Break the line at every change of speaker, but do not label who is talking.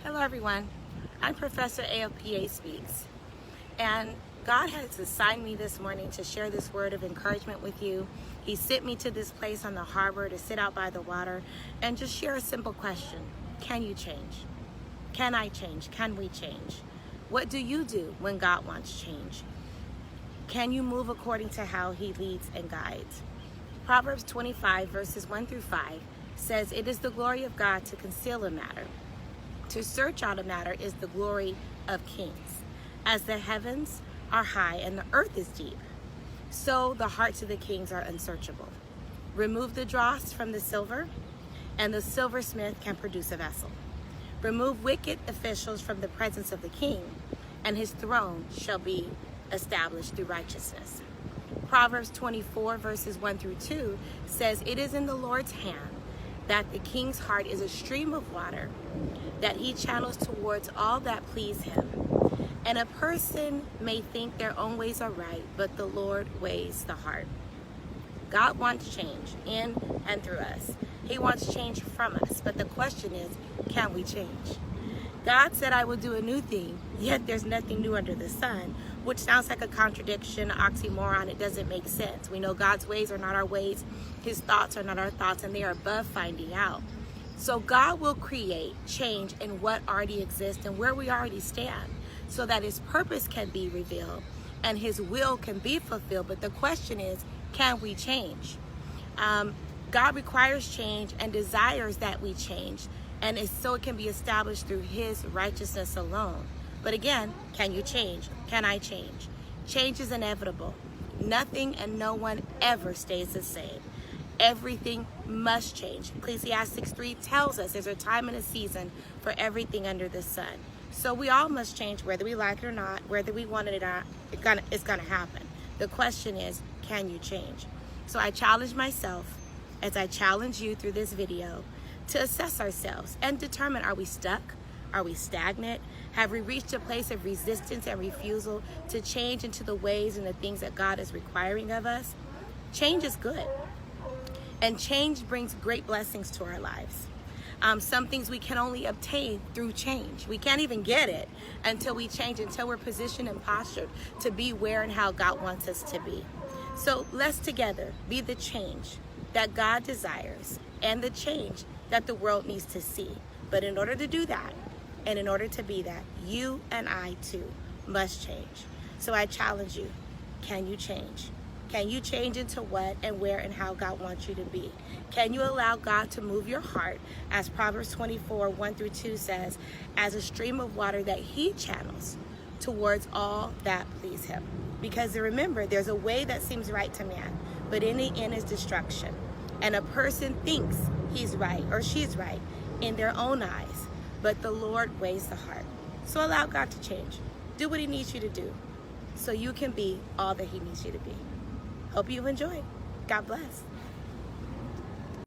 Hello everyone, I'm Professor AFPA Speaks, and God has assigned me this morning to share this word of encouragement with you. He sent me to this place on the harbor to sit out by the water and just share a simple question. Can you change? Can I change? Can we change? What do you do when God wants change? Can you move according to how He leads and guides? Proverbs 25 verses 1 through 5 says, "It is the glory of God to conceal a matter. To search out a matter is the glory of kings. As the heavens are high and the earth is deep, so the hearts of the kings are unsearchable. Remove the dross from the silver, and the silversmith can produce a vessel. Remove wicked officials from the presence of the king, and his throne shall be established through righteousness." Proverbs 24 verses 1 through 2 says, "It is in the Lord's hand that the king's heart is a stream of water, that he channels towards all that please him. And a person may think their own ways are right, but the Lord weighs the heart." God wants change in and through us. He wants change from us, but the question is, can we change? God said, "I will do a new thing, yet there's nothing new under the sun," which sounds like a contradiction, oxymoron. It doesn't make sense. We know God's ways are not our ways. His thoughts are not our thoughts, and they are above finding out. So God will create change in what already exists and where we already stand, so that His purpose can be revealed and His will can be fulfilled. But the question is, can we change? God requires change and desires that we change, and so it can be established through His righteousness alone. But again, can you change? Can I change? Change is inevitable. Nothing and no one ever stays the same. Everything must change. Ecclesiastes 3 tells us there's a time and a season for everything under the sun. So we all must change, whether we like it or not, whether we want it or not. It's gonna happen. The question is, can you change? So I challenge myself, as I challenge you through this video, to assess ourselves and determine, are we stuck? Are we stagnant? Have we reached a place of resistance and refusal to change into the ways and the things that God is requiring of us? Change is good, and change brings great blessings to our lives. Some things we can only obtain through change. We can't even get it until we change, until we're positioned and postured to be where and how God wants us to be. So let's together be the change that God desires and the change that the world needs to see. But in order to do that, and in order to be that, you and I too must change. So I challenge you, can you change? Can you change into what and where and how God wants you to be? Can you allow God to move your heart, as Proverbs 24, 1 through 2 says, as a stream of water that He channels towards all that please Him? Because remember, there's a way that seems right to man, but in the end is destruction. And a person thinks he's right or she's right in their own eyes, but the Lord weighs the heart. So allow God to change. Do what He needs you to do so you can be all that He needs you to be. Hope you've enjoyed. God bless.